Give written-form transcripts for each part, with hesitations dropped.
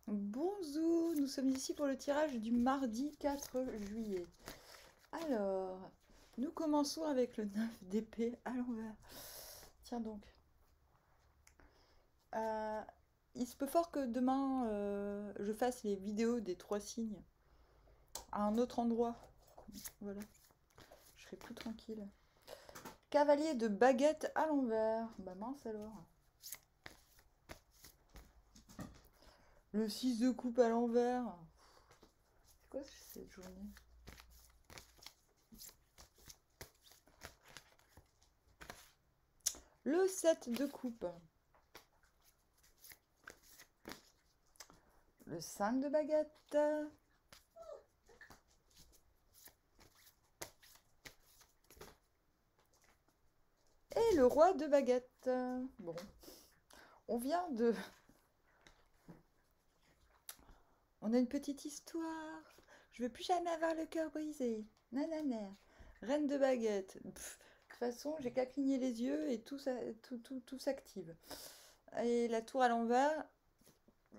Bonjour, nous sommes ici pour le tirage du mardi 4 juillet. Alors, nous commençons avec le 9 d'épée à l'envers. Tiens donc. Euh, il se peut fort que demain, je fasse les vidéos des 3 signes à un autre endroit. Voilà, je serai plus tranquille. Cavalier de baguette à l'envers. Bah mince alors. Le 6 de coupe à l'envers. C'est quoi cette journée? Le 7 de coupe. Le 5 de baguette. Et le roi de baguette. Bon, on vient de... On a une petite histoire. Je veux plus jamais avoir le cœur brisé. Nanana. Reine de baguette. Pff, de toute façon, j'ai qu'à cligner les yeux et tout s'active. Et la tour à l'envers,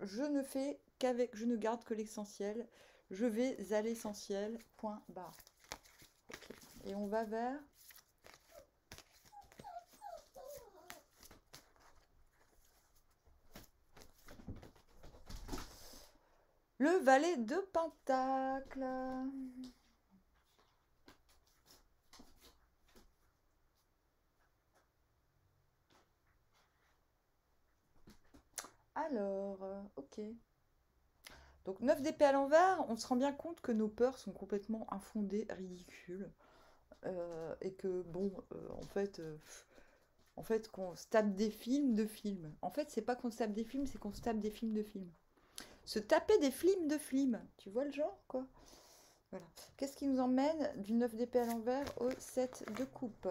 je ne fais qu'avec... Je ne garde que l'essentiel. Je vais à l'essentiel. Point barre. Okay. Et on va vers... le valet de pentacle. Alors, ok. Donc 9 d'épée à l'envers, on se rend bien compte que nos peurs sont complètement infondées, ridicules. Et que, bon, en fait, qu'on se tape des films de films. En fait, c'est pas qu'on se tape des films, c'est qu'on se tape des films de films. Se taper des films de films. Tu vois le genre, quoi? Voilà. Qu'est-ce qui nous emmène du 9 d'épée à l'envers au 7 de coupe?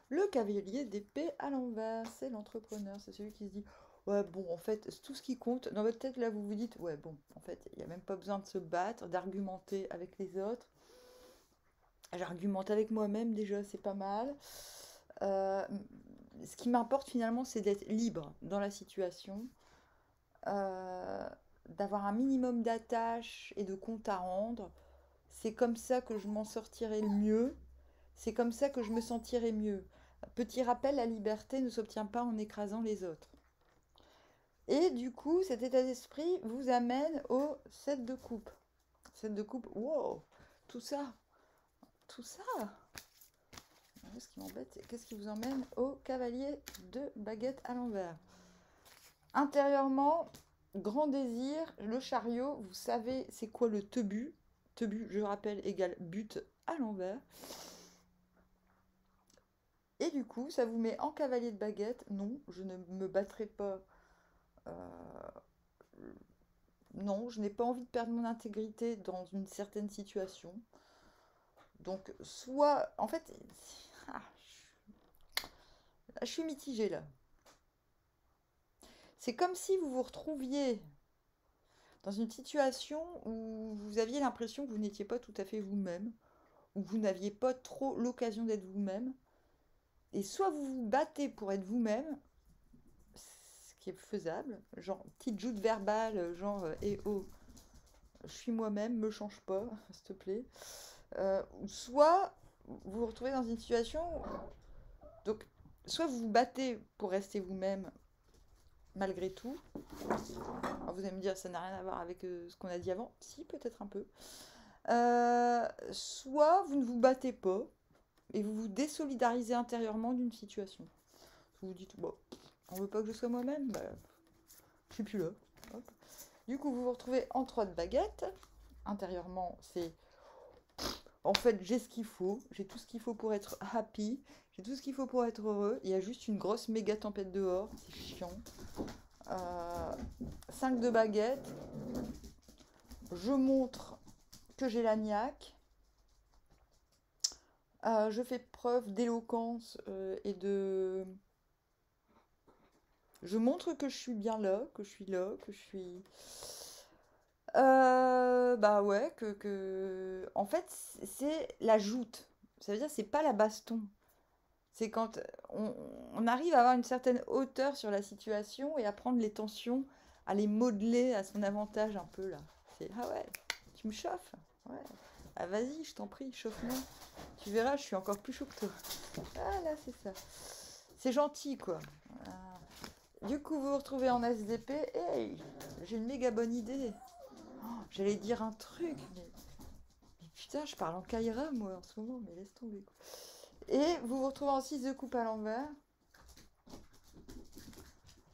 Le cavalier d'épée à l'envers, c'est l'entrepreneur, c'est celui qui se dit ouais, bon, en fait, tout ce qui compte, dans votre tête, là, vous vous dites ouais, bon, en fait, il n'y a même pas besoin de se battre, d'argumenter avec les autres. J'argumente avec moi-même, déjà, c'est pas mal. Euh, Ce qui m'importe finalement, c'est d'être libre dans la situation, euh, d'avoir un minimum d'attache et de compte à rendre. C'est comme ça que je m'en sortirai le mieux. C'est comme ça que je me sentirai mieux. Petit rappel, la liberté ne s'obtient pas en écrasant les autres. Et du coup, cet état d'esprit vous amène au 7 de coupe. 7 de coupe, wow, tout ça, tout ça. Ce qui m'embête, c'est qu'est-ce qui vous emmène au cavalier de baguette à l'envers. Intérieurement, grand désir, le chariot, vous savez c'est quoi le tebu. Tebu, je rappelle, égale but à l'envers. Et du coup, ça vous met en cavalier de baguette. Non, je ne me battrai pas. euh, non, je n'ai pas envie de perdre mon intégrité dans une certaine situation. Donc, soit, en fait, ah, je suis mitigée là. C'est comme si vous vous retrouviez dans une situation où vous aviez l'impression que vous n'étiez pas tout à fait vous-même, où vous n'aviez pas trop l'occasion d'être vous-même. Et soit vous vous battez pour être vous-même, ce qui est faisable, genre petite joute verbale, genre eh oh, je suis moi-même, me change pas, s'il te plaît. Soit vous vous retrouvez dans une situation, donc soit vous vous battez pour rester vous-même malgré tout. Alors vous allez me dire ça n'a rien à voir avec ce qu'on a dit avant, si peut-être un peu. Soit vous ne vous battez pas et vous vous désolidarisez intérieurement d'une situation. Vous vous dites bon, on veut pas que je sois moi-même, bah, je suis plus là. Hop. Du coup vous vous retrouvez en 3 de baguette. Intérieurement c'est en fait, j'ai ce qu'il faut, j'ai tout ce qu'il faut pour être happy, j'ai tout ce qu'il faut pour être heureux. Il y a juste une grosse méga tempête dehors, c'est chiant. 5 de baguette, je montre que j'ai la niaque, je fais preuve d'éloquence et de... Je montre que je suis bien là, que je suis là, que je suis... bah ouais, En fait, c'est la joute. Ça veut dire c'est pas la baston. C'est quand on arrive à avoir une certaine hauteur sur la situation et à prendre les tensions à les modeler à son avantage un peu là. C'est ah ouais, tu me chauffes. Ouais. Ah vas-y, je t'en prie, chauffe-moi. Tu verras, je suis encore plus chaud que toi. Ah là, c'est ça. C'est gentil quoi. Du coup, vous vous retrouvez en SDP. Hey, j'ai une méga bonne idée. Oh, j'allais dire un truc, mais putain, je parle en Kaira moi en ce moment, mais laisse tomber quoi. Et vous vous retrouvez en 6 de coupe à l'envers.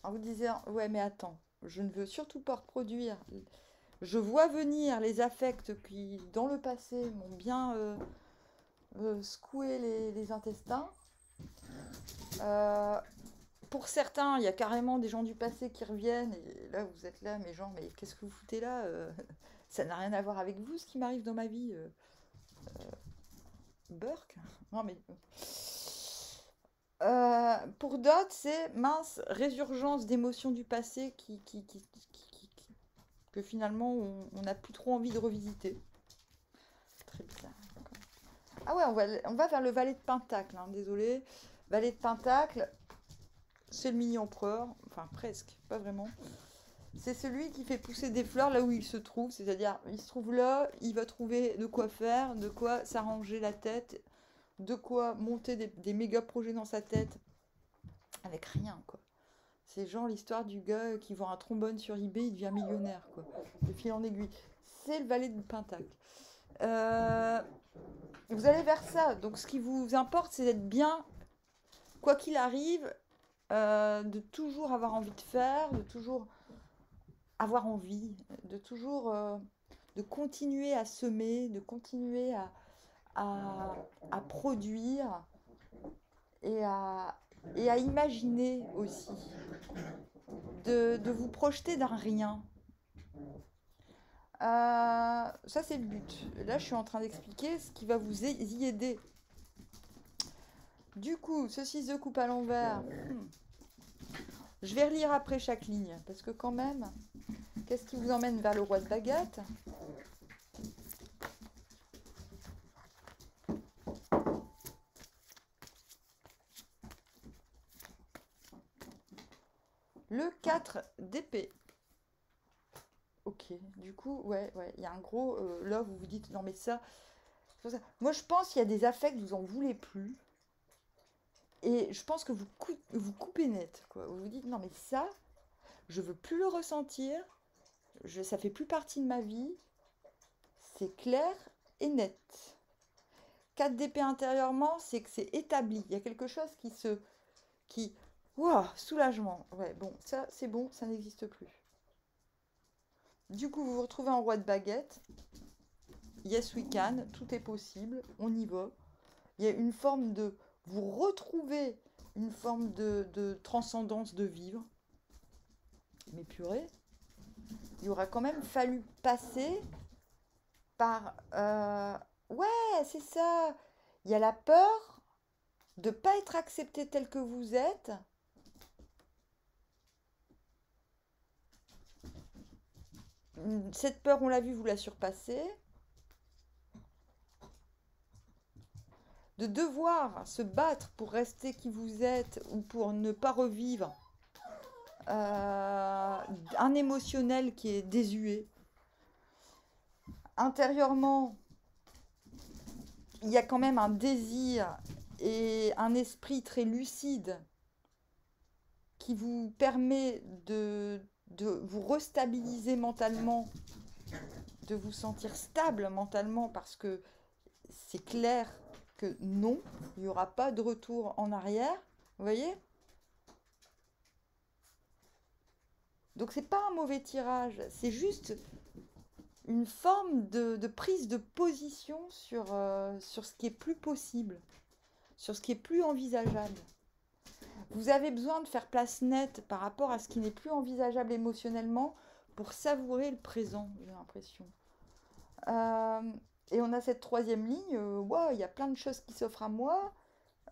En vous disant, ouais, mais attends, je ne veux surtout pas reproduire. Je vois venir les affects qui, dans le passé, m'ont bien secoué les intestins. Euh, pour certains, il y a carrément des gens du passé qui reviennent. Et là, vous êtes là, mais genre, mais qu'est-ce que vous foutez là ça n'a rien à voir avec vous, ce qui m'arrive dans ma vie. Burke. Non, mais... pour d'autres, c'est mince résurgence d'émotions du passé que finalement on n'a plus trop envie de revisiter. Très bizarre. Ah ouais, on va vers le valet de Pentacle, hein, désolé. Valet de Pentacle, c'est le mini-empereur, enfin presque, pas vraiment. C'est celui qui fait pousser des fleurs là où il se trouve, c'est-à-dire il se trouve là, il va trouver de quoi faire, de quoi s'arranger la tête, de quoi monter des méga projets dans sa tête avec rien quoi. C'est genre l'histoire du gars qui vend un trombone sur eBay, il devient millionnaire quoi. De fil en aiguille. C'est le valet de Pentacle. Vous allez vers ça. Donc ce qui vous importe, c'est d'être bien, quoi qu'il arrive, de toujours avoir envie de faire, de toujours avoir envie, de toujours de continuer à semer, de continuer à produire et à imaginer aussi, de vous projeter d'un rien. Ça c'est le but. Là je suis en train d'expliquer ce qui va vous y aider. Du coup, ce 6 de coupe à l'envers, je vais relire après chaque ligne, parce que quand même, qu'est-ce qui vous emmène vers le roi de baguette? Le 4 d'épée. Ok, du coup, ouais, il y a un gros... là, vous vous dites, non mais ça... Moi, je pense qu'il y a des affects, vous en voulez plus. Et je pense que vous coupez net, quoi. Vous vous dites, non mais ça, je veux plus le ressentir. Ça fait plus partie de ma vie. C'est clair et net. 4 d'épée intérieurement, c'est que c'est établi. Il y a quelque chose qui... Waouh, soulagement. Ouais, bon, ça, c'est bon, ça n'existe plus. Du coup, vous vous retrouvez en roi de baguette. Yes, we can. Tout est possible. On y va. Il y a une forme de... Vous retrouvez une forme de transcendance de vivre. Mais purée, il aura quand même fallu passer par... ouais, c'est ça. Il y a la peur de ne pas être accepté tel que vous êtes. Cette peur, on l'a vu, vous la surpassez. De devoir se battre pour rester qui vous êtes ou pour ne pas revivre un émotionnel qui est désuet. Intérieurement, il y a quand même un désir et un esprit très lucide qui vous permet de vous restabiliser mentalement, de vous sentir stable mentalement, parce que c'est clair que non, il n'y aura pas de retour en arrière, vous voyez? Donc c'est pas un mauvais tirage, c'est juste une forme de prise de position sur ce qui est plus possible, sur ce qui est plus envisageable. Vous avez besoin de faire place nette par rapport à ce qui n'est plus envisageable émotionnellement pour savourer le présent, j'ai l'impression. Et on a cette troisième ligne, wow, il y a plein de choses qui s'offrent à moi.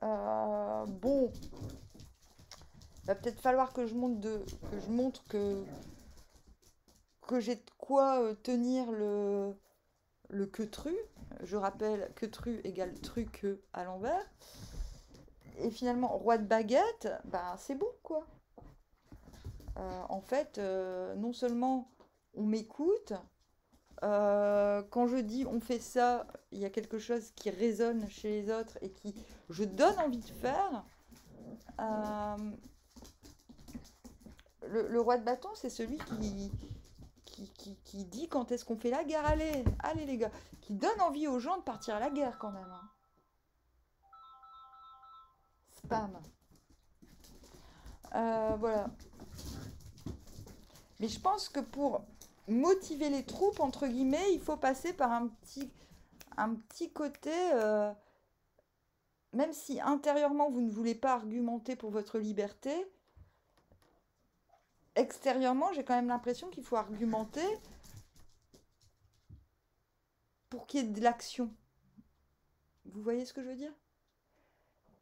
Bon, il va peut-être falloir que je montre que j'ai de quoi tenir le queutru. Je rappelle, queutru égale truc à l'envers. Et finalement, roi de baguette, bah, c'est bon, quoi. En fait, non seulement on m'écoute, quand je dis on fait ça, il y a quelque chose qui résonne chez les autres et qui je donne envie de faire. Euh, le roi de bâton, c'est celui qui dit quand est-ce qu'on fait la guerre. Allez, allez les gars, qui donne envie aux gens de partir à la guerre quand même, hein. Spam. Voilà. Mais je pense que pour motiver les troupes, entre guillemets, il faut passer par un petit côté, même si intérieurement vous ne voulez pas argumenter pour votre liberté, extérieurement j'ai quand même l'impression qu'il faut argumenter pour qu'il y ait de l'action. Vous voyez ce que je veux dire?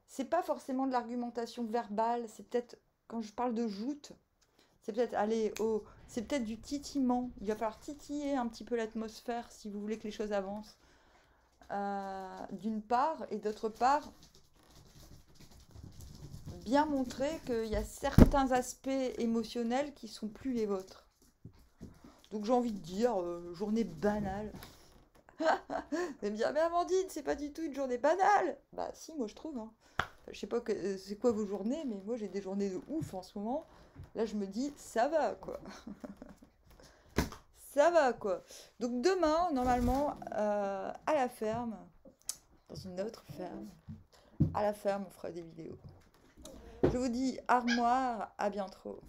C'est pas forcément de l'argumentation verbale, c'est peut-être, quand je parle de joute, c'est peut-être, allez, oh, c'est peut-être du titillement. Il va falloir titiller un petit peu l'atmosphère si vous voulez que les choses avancent. D'une part, et d'autre part, bien montrer qu'il y a certains aspects émotionnels qui sont plus les vôtres. Donc j'ai envie de dire, journée banale. Vous allez me dire, mais Amandine, c'est pas du tout une journée banale. Bah si, moi je trouve, hein. Enfin, je sais pas c'est quoi vos journées, mais moi j'ai des journées de ouf en ce moment. Là je me dis, ça va quoi. Ça va quoi. Donc demain, normalement, à la ferme, dans une autre ferme, à la ferme, on fera des vidéos. Je vous dis armoire, à bientôt.